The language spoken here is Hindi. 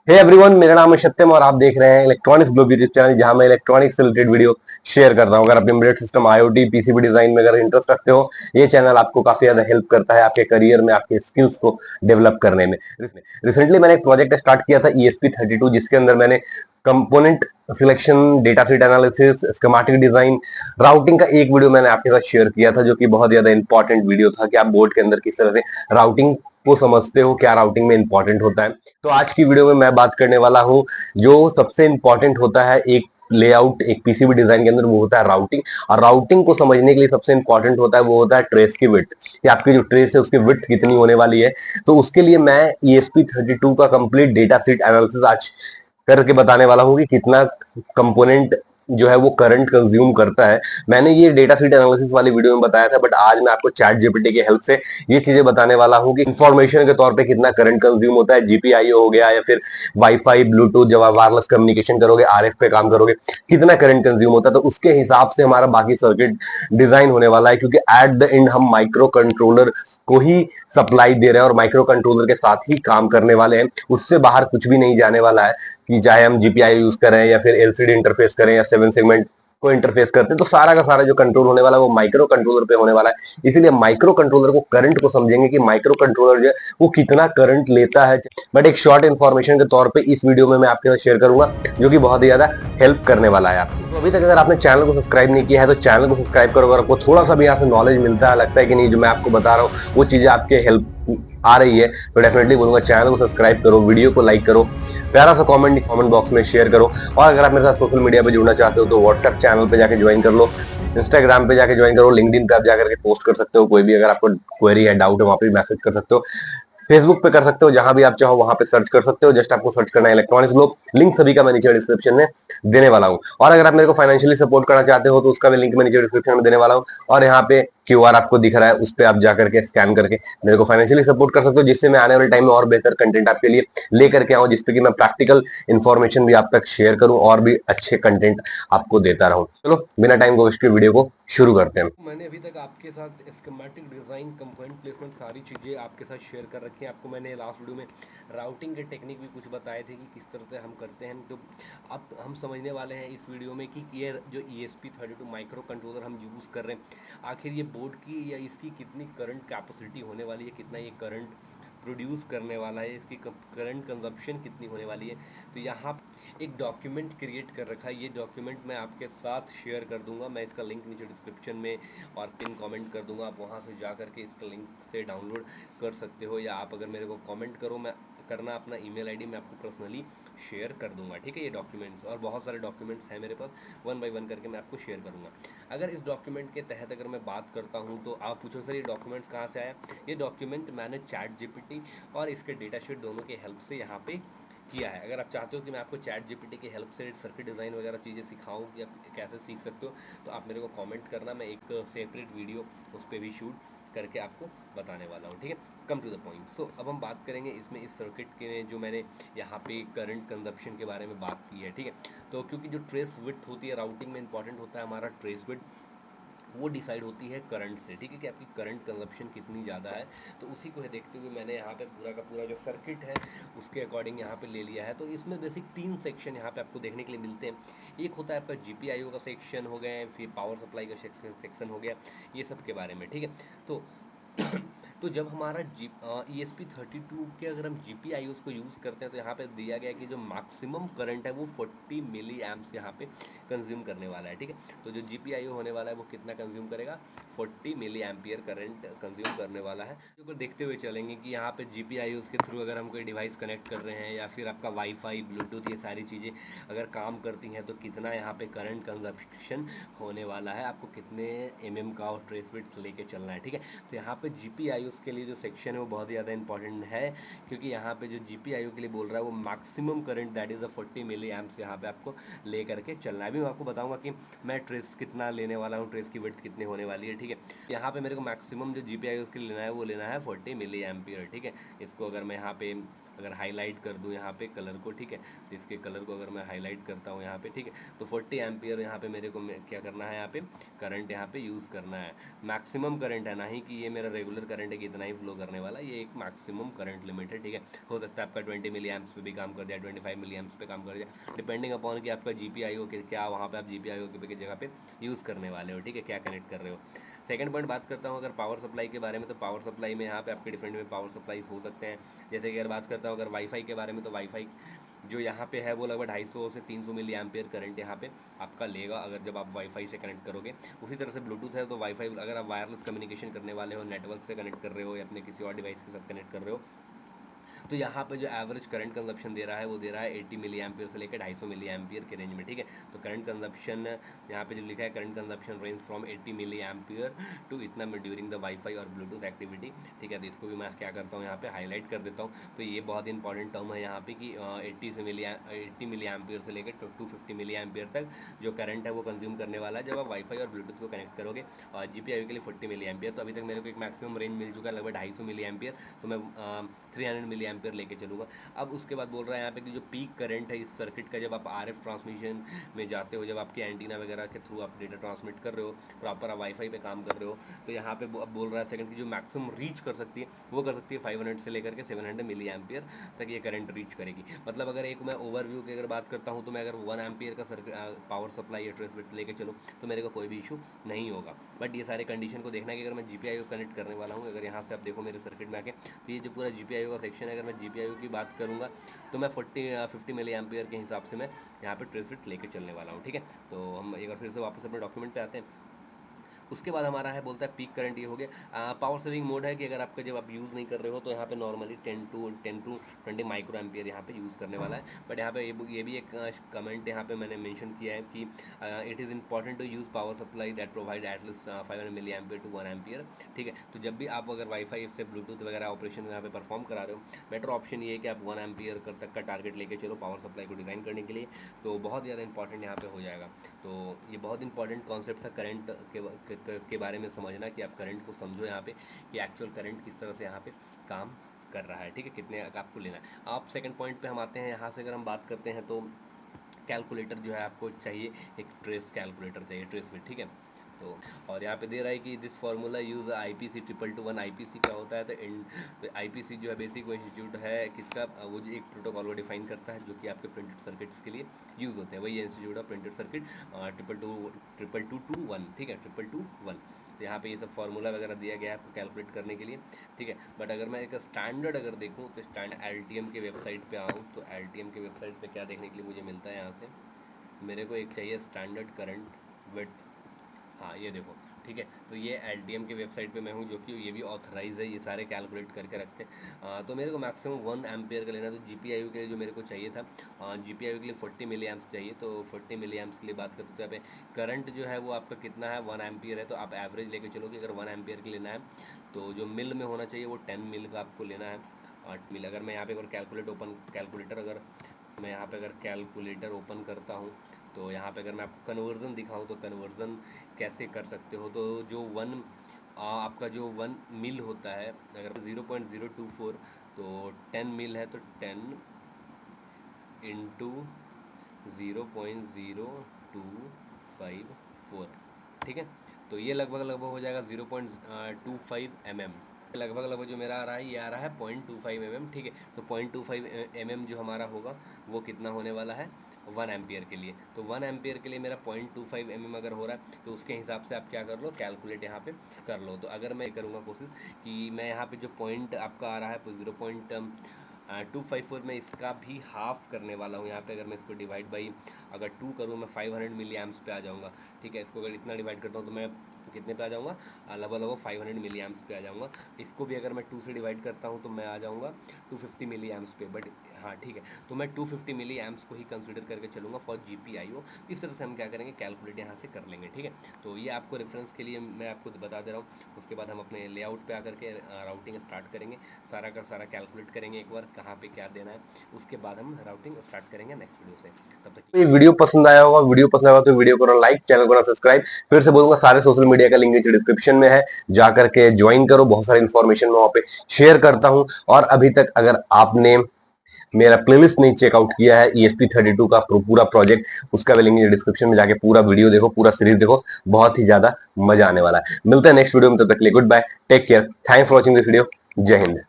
हे एवरीवन, मेरा नाम है सत्यम और आप देख रहे हैं इलेक्ट्रॉनिक्स ग्लोब यूट्यूब चैनल, जहां मैं इलेक्ट्रॉनिक्स से रिलेटेड वीडियो शेयर कर रहा हूं। अगर आप embedded system, IoT, PCB design में अगर इंटरेस्ट रखते हो, ये चैनल आपको काफी ज्यादा हेल्प करता है आपके करियर में, आपके स्किल्स को डेवलप करने में। रिसेंटली मैंने एक प्रोजेक्ट स्टार्ट किया था ESP32, जिसके अंदर मैंने component selection, data sheet analysis, schematic design, routing का एक वीडियो मैंने आपके साथ शेयर किया था, जो कि बहुत ज्यादा इंपॉर्टेंट वीडियो था कि आप बोर्ड के अंदर किस तरह से राउटिंग को समझते हो, क्या राउटिंग में इंपॉर्टेंट होता है। तो आज की वीडियो में मैं बात करने वाला हूं जो सबसे इंपॉर्टेंट होता है एक लेआउट, एक पीसीबी डिजाइन के अंदर, वो होता है राउटिंग। और राउटिंग को समझने के लिए सबसे इंपॉर्टेंट होता है वो होता है ट्रेस की विड्थ, कि आपकी जो ट्रेस है उसकी विड्थ कितनी होने वाली है। तो उसके लिए मैं ESP32 का कंप्लीट डेटा सीट एनालिसिस आज करके बताने वाला हूँ कि कितना कंपोनेंट जो है वो करंट कंज्यूम करता है। मैंने ये डेटा सीट एनालिसिस वाली वीडियो में बताया था, बट आज मैं आपको चैट जीपीटी की हेल्प से ये चीजें बताने वाला हूँ कि इंफॉर्मेशन के तौर पे कितना करंट कंज्यूम होता है। जीपीआईओ हो गया या फिर वाईफाई, ब्लूटूथ, जब आप वायरलेस कम्युनिकेशन करोगे, आरएफ पे काम करोगे, कितना करंट कंज्यूम होता है। तो उसके हिसाब से हमारा बाकी सर्किट डिजाइन होने वाला है, क्योंकि एट द एंड हम माइक्रो कंट्रोलर को ही सप्लाई दे रहे हैं और माइक्रो कंट्रोलर के साथ ही काम करने वाले हैं। उससे बाहर कुछ भी नहीं जाने वाला है, कि चाहे हम जीपीआई यूज करें या फिर एलसीडी इंटरफेस करें या 7 सेगमेंट को इंटरफेस करते हैं, तो सारा का सारा जो कंट्रोल होने वाला है वो माइक्रो कंट्रोलर पे होने वाला है। इसीलिए माइक्रो कंट्रोलर को, करंट को समझेंगे कि माइक्रो कंट्रोलर जो है वो कितना करंट लेता है। बट एक शॉर्ट इन्फॉर्मेशन के तौर पे इस वीडियो में मैं आपके साथ शेयर करूंगा, जो कि बहुत ही ज्यादा हेल्प करने वाला है आपको। तो अभी तक अगर आपने चैनल को सब्सक्राइब नहीं किया है तो चैनल को सब्सक्राइब करो। अगर आपको थोड़ा सा भी यहाँ से नॉलेज मिलता है, लगता है कि नहीं जो मैं आपको बता रहा हूँ वो चीजें आपके हेल्प आ रही है, तो डेफिनेटली बोलूंगा चैनल को सब्सक्राइब करो, वीडियो को लाइक करो, प्यारा सा कमेंट बॉक्स में शेयर करो। और अगर आप मेरे साथ सोशल मीडिया पे जुड़ना चाहते हो तो व्हाट्सएप चैनल पे जाके ज्वाइन कर लो, इंस्टाग्राम पे जाके ज्वाइन करो, लिंक्डइन पे आप जाकर के पोस्ट कर सकते हो, कोई भी अगर आपको क्वेरी है, डाउट है, वहां पे मैसेज कर सकते हो। फेसबुक पे कर सकते हो, जहां भी आप चाहो वहां पे सर्च कर सकते हो। जस्ट आपको सर्च करना है इलेक्ट्रॉनिक्स ग्लोब। लिंक सभी का मैं नीचे डिस्क्रिप्शन में देने वाला हूं। और अगर आप मेरे को फाइनेंशियली सपोर्ट करना चाहते हो तो उसका भी लिंक मैं नीचे डिस्क्रिप्शन में देने वाला हूं। और यहाँ पे क्यूआर आपको दिख रहा है, उस पर आप जाकर के स्कैन करके मेरे को फाइनेंशियली सपोर्ट कर सकते हो, जिससे मैं आने वाले टाइम में और बेहतर कंटेंट आपके लिए लेकर के आऊं, जिसपे कि मैं प्रैक्टिकल इन्फॉर्मेशन भी आप तक शेयर करूं और भी अच्छे कंटेंट आपको देता रहूं। चलो बिना टाइम को वेस्ट किए वीडियो को शुरू करते हैं। मैंने अभी तक आपके साथ स्कीमेटिक डिज़ाइन, कंपोनेंट प्लेसमेंट, सारी चीज़ें आपके साथ शेयर कर रखी हैं। आपको मैंने लास्ट वीडियो में राउटिंग के टेक्निक भी कुछ बताए थे कि किस तरह से हम करते हैं। तो अब हम समझने वाले हैं इस वीडियो में कि ये जो ESP32 माइक्रो कंट्रोलर हम यूज़ कर रहे हैं, आखिर ये बोर्ड की या इसकी कितनी करंट कैपेसिटी होने वाली है, कितना ये करंट प्रोड्यूस करने वाला है, इसकी करंट कंजप्शन कितनी होने वाली है। तो यहाँ एक डॉक्यूमेंट क्रिएट कर रखा है। ये डॉक्यूमेंट मैं आपके साथ शेयर कर दूंगा। मैं इसका लिंक नीचे डिस्क्रिप्शन में और पिन कमेंट कर दूंगा, आप वहाँ से जा करके इसका लिंक से डाउनलोड कर सकते हो, या आप अगर मेरे को कमेंट करो, मैं करना अपना ईमेल आईडी मैं आपको पर्सनली शेयर कर दूंगा। ठीक है, ये डॉक्यूमेंट्स और बहुत सारे डॉक्यूमेंट्स हैं मेरे पास, वन बाय वन करके मैं आपको शेयर करूंगा। अगर इस डॉक्यूमेंट के तहत अगर मैं बात करता हूँ तो आप पूछो सर ये डॉक्यूमेंट्स कहाँ से आया। ये डॉक्यूमेंट मैंने चैट जीपीटी और इसके डेटा शीट दोनों की हेल्प से यहाँ पे किया है। अगर आप चाहते हो कि मैं आपको चैट जीपीटी की हेल्प से सर्किट डिज़ाइन वगैरह चीज़ें सिखाऊं या कैसे सीख सकते हो, तो आप मेरे को कमेंट करना, मैं एक सेपरेट वीडियो उस पर भी शूट करके आपको बताने वाला हूँ। ठीक है, कम टू द पॉइंट। सो अब हम बात करेंगे इसमें इस सर्किट के जो मैंने यहाँ पे करंट कंजप्शन के बारे में बात की है। ठीक है, तो क्योंकि जो ट्रेस विड्थ होती है राउटिंग में, इंपॉर्टेंट होता है हमारा ट्रेस विड्थ, वो डिसाइड होती है करंट से। ठीक है, कि आपकी करंट कंजप्शन कितनी ज़्यादा है। तो उसी को देखते हुए मैंने यहाँ पे पूरा का पूरा जो सर्किट है उसके अकॉर्डिंग यहाँ पे ले लिया है। तो इसमें बेसिक 3 सेक्शन यहाँ पे आपको देखने के लिए मिलते हैं। एक होता है आपका GPIO का सेक्शन हो गया, फिर पावर सप्लाई का सेक्शन हो गया, ये सब के बारे में। ठीक है, तो तो जब हमारा ESP32 के अगर हम GPIOs को यूज़ करते हैं तो यहाँ पे दिया गया है कि जो मैक्सिमम करंट है वो 40 मिली एम्प्स यहाँ पे कंज्यूम करने वाला है। ठीक है, तो जो GPIO होने वाला है वो कितना कंज्यूम करेगा, 40 मिली एम्पियर करंट कंज्यूम करने वाला है। तो देखते हुए चलेंगे कि यहाँ पे GPIOs के थ्रू अगर हम कोई डिवाइस कनेक्ट कर रहे हैं या फिर आपका वाईफाई, ब्लूटूथ, ये सारी चीज़ें अगर काम करती हैं तो कितना यहाँ पे करंट कंजप्शन होने वाला है, आपको कितने mm का और ट्रेस विड्थ लेके चलना है। ठीक है, तो यहाँ पे GPIOs के लिए जो सेक्शन है वो बहुत ज़्यादा इंपॉर्टेंट है, क्योंकि यहाँ पे जो GPIO के लिए बोल रहा है वो maximum current that is 40 milli amps यहाँ पे आपको ले करके चलना है। अभी मैं आपको बताऊंगा कि मैं ट्रेस कितना लेने वाला हूँ, ट्रेस की विड्थ कितनी होने वाली है। ठीक है, यहाँ पे मेरे को मैक्सिमम जो GPIOs के लिए लेना है वो लेना है 40 मिली एम्पियर। ठीक है, इसको अगर मैं यहाँ पे अगर हाईलाइट कर दूँ यहाँ पे कलर को, ठीक है, तो इसके कलर को अगर मैं हाईलाइट करता हूँ यहाँ पे, ठीक है, तो 40 एम्पियर यहाँ पे मेरे को क्या करना है, यहाँ पे करंट यहाँ पे यूज़ करना है। मैक्सिमम करंट है, ना ही कि ये मेरा रेगुलर करंट है कि इतना ही फ्लो करने वाला, ये एक मैक्सिमम करंट लिमिट है, ठीक है। हो सकता है आपका 20 मिली एम्प्स पे भी काम कर जाए, 25 मिली एम्प्स पे काम कर जाए, डिपेंडिंग अपॉन कि आपका GPIO के क्या वहाँ पे आप GPIO की जगह पे यूज़ करने वाले हो, ठीक है, क्या कनेक्ट कर रहे हो। सेकंड पॉइंट बात करता हूँ अगर पावर सप्लाई के बारे में, तो पावर सप्लाई में यहाँ पे आपके डिफरेंट में पावर सप्लाईज हो सकते हैं। जैसे कि अगर बात करता हूँ अगर वाईफाई के बारे में, तो वाईफाई जो यहाँ पे है वो लगभग 250 से 300 मिली एम्पियर करंट यहाँ पे आपका लेगा अगर जब आप वाईफाई से कनेक्ट करोगे। उसी तरह से ब्लूटूथ है, तो वाईफाई अगर आप वायरलेस कम्युनिकेशन करने वाले हो, नेटवर्क से कनेक्ट कर रहे हो या अपने किसी और डिवाइस के साथ कनेक्ट कर रहे हो, तो यहाँ पे जो एवरेज करंट कंजप्शन दे रहा है वो दे रहा है 80 मिली एम्पियर से लेकर 250 मिली एम्पियर के रेंज में, ठीक है। तो करंट कंजप्शन यहाँ पे जो लिखा है, current consumption range from 80 milli ampere to इतना में ड्यूरिंग द वाईफाई और ब्लूटूथ एक्टिविटी, ठीक है। तो इसको भी मैं क्या करता हूँ यहाँ पे हाईलाइट कर देता हूँ। तो ये बहुत इंपॉर्टेंट टर्म है यहाँ पे कि 80 मिली एम्पियर से लेकर 250 मिली एम्पियर तक जो करंट है वो कंज्यूम करने वाला है जब आप वाईफाई और ब्लूटूथ को कनेक्ट करोगे। और GPIO के लिए 40 मिली एम्पियर, तो अभी तक मेरे को एक मैक्सिमम रेंज मिल चुका है लगभग 250 मिली एम्पियर, तो मैं 300 मिली एम्पियर लेके चलूँगा। अब उसके बाद बोल रहा है यहाँ पे कि जो पीक करंट है इस सर्किट का, जब आप RF ट्रांसमिशन में जाते हो, जब आपके एंटीना वगैरह के थ्रू आप डेटा ट्रांसमिट कर रहे हो, प्रॉपर आप वाईफाई पे काम कर रहे हो, तो यहाँ पे अब बोल रहा है सेकंड की जो मैक्सिमम रीच कर सकती है वो कर सकती है 500 से लेकर के 700 मिली एम्पियर तक ये करंट रीच करेगी। मतलब अगर एक मैं ओवरव्यू की अगर बात करता हूँ, तो मैं अगर 1 एम्पियर का पावर सप्लाई या ट्रेस बिट लेके चलूँ तो मेरे को कोई भी इशू नहीं होगा। बट ये सारे कंडीशन को देखना है कि अगर मैं GPIO कनेक्ट करने वाला हूँ, अगर यहाँ से आप देखो मेरे सर्किट में आके, तो ये जो पूरा GPIO का सेक्शन है, अगर मैं GPIO की बात करूँगा तो मैं 50 मिली एम्पियर के हिसाब से मैं यहाँ पे ट्रेस बिट लेके चलने वाला हूँ, ठीक है। तो हम एक बार फिर से वापस अपने डॉक्यूमेंट पे आते हैं। उसके बाद हमारा है बोलता है पीक करंट, ये हो गया। पावर सेविंग मोड है कि अगर आपका जब आप यूज़ नहीं कर रहे हो तो यहाँ पे नॉर्मली 10 टू 20 माइक्रो एम्पियर यहाँ पे यूज़ करने वाला है। बट यहाँ पे ये भी एक कमेंट यहाँ पे मैंने मेंशन किया है कि it is important to use power supply that provide at least 500 milli ampere to 1 ampere, ठीक है। तो जब भी आप अगर वाईफाई से ब्लूटूथ वगैरह ऑपरेशन यहाँ पे परफॉर्म करा रहे हो, बेटर ऑप्शन ये है कि आप 1 एम्पियर तक का टारगेट लेके चलो पावर सप्लाई को डिज़ाइन करने के लिए, तो बहुत ज़्यादा इंपॉर्टेंट यहाँ पे हो जाएगा। तो ये बहुत इंपॉर्टेंट कॉन्सेप्ट था करंट के बारे में समझना, कि आप करंट को समझो यहाँ पे कि एक्चुअल करंट किस तरह से यहाँ पे काम कर रहा है, ठीक है, कितने आपको लेना है। आप सेकंड पॉइंट पे हम आते हैं। यहाँ से अगर हम बात करते हैं तो कैलकुलेटर जो है आपको चाहिए, एक ट्रेस कैलकुलेटर चाहिए, ट्रेस में, ठीक है। तो और यहाँ पे दे रहा है कि this formula use IPC 222 IPC क्या होता है, तो IPC जो है बेसिक इंस्टीट्यूट है किसका, वो जो एक प्रोटोकॉल को डिफाइन करता है जो कि आपके प्रिंटेड सर्किट्स के लिए यूज़ होते हैं, वही इंस्टीट्यूट ऑफ प्रिंटेड सर्किट 22221, ठीक है, 22221। तो यहाँ पे ये सब फार्मूला वगैरह दिया गया है आपको कैलकुलेट करने के लिए, ठीक है। बट अगर मैं एक स्टैंडर्ड अगर देखूँ तो स्टैंडर्ड LTM के वेबसाइट पे आऊँ, तो LTM के वेबसाइट पे क्या देखने के लिए मुझे मिलता है, यहाँ से मेरे को एक चाहिए स्टैंडर्ड करंट विड्थ, हाँ ये देखो, ठीक है। तो ये LTM के वेबसाइट पे मैं हूँ, जो कि ये भी ऑथराइज है, ये सारे कैलकुलेट करके रखते हैं। तो मेरे को मैक्सिमम 1 एम्पियर का लेना, तो GPIO के लिए जो मेरे को चाहिए था, GPIO के लिए 40 मिली एम्प्स चाहिए, तो 40 मिली एम्प्स के लिए बात करते हैं। यहाँ पे करंट जो है वो आपका कितना है, 1 एम्पियर है, तो आप एवरेज लेके चलो कि अगर 1 एम्पियर के लेना है तो जो मिल में होना चाहिए वो 10 मिल का आपको लेना है, 8 मिल। अगर मैं यहाँ पे अगर कैलकुलेटर अगर मैं यहाँ पे अगर कैलकुलेटर ओपन करता हूँ, तो यहाँ पे अगर मैं आपको कन्वर्ज़न दिखाऊँ तो कन्वर्ज़न कैसे कर सकते हो, तो जो आपका जो 1 मिल होता है, अगर 0.024 तो 10 मिल है, तो 10 इंटू 0.0254, ठीक है। तो ये लगभग हो जाएगा 0.25 mm, लगभग जो मेरा आ रहा है ये आ रहा है 0.25 mm, ठीक है। तो 0.25 mm जो हमारा होगा वो कितना होने वाला है 1 एम्पियर के लिए। तो 1 एम्पियर के लिए मेरा 0.25 mm अगर हो रहा है तो उसके हिसाब से आप क्या कर लो, कैलकुलेट यहाँ पे कर लो। तो अगर मैं करूँगा कोशिश कि मैं यहाँ पे जो पॉइंट आपका आ रहा है 0.254 में इसका भी हाफ करने वाला हूँ। यहाँ पे अगर मैं इसको डिवाइड बाई अगर 2 करूँ, मैं 500 मिली एम्प्स पे आ जाऊँगा, ठीक है। इसको अगर इतना डिवाइड करता हूँ तो मैं कितने पे आ जाऊँगा, लगभग 500 मिली एम्प्स पे आ जाऊँगा। इसको भी अगर मैं 2 से डिवाइड करता हूँ तो मैं आ जाऊँगा 250 मिली एम्प्स पे। बट हाँ ठीक है, तो मैं 250 मिली एम्प्स को ही कंसीडर करके चलूँगा फॉर GPIO। इस तरह से हम क्या करेंगे, कैलकुलेट यहाँ से कर लेंगे, ठीक है। तो ये आपको रेफरेंस के लिए मैं आपको बता दे रहा हूँ। उसके बाद हम अपने लेआउट पे आकर के राउटिंग स्टार्ट करेंगे, सारा का सारा कैलकुलेट करेंगे एक बार कहाँ पे क्या देना है, उसके बाद हम राउटिंग स्टार्ट करेंगे नेक्स्ट वीडियो से। तब तक ये वीडियो पसंद आया होगा, तो वीडियो को लाइक, चैनल को सब्सक्राइब। फिर से बोलूंगा सारे सोशल मीडिया का लिंक नीचे डिस्क्रिप्शन में है, जाकर के ज्वाइन करो, बहुत सारी इन्फॉर्मेशन मैं वहाँ पे शेयर करता हूँ। और अभी तक अगर आपने मेरा प्लेलिस्ट नहीं चेकआउट किया है ESP32 का पूरा प्रोजेक्ट, उसका भी लिंक डिस्क्रिप्शन में, जाके पूरा वीडियो देखो, पूरा सीरीज देखो, बहुत ही ज्यादा मजा आने वाला है। मिलते हैं नेक्स्ट वीडियो में, तब तक के लिए goodbye, take care, thanks for watching this video, जय हिंद।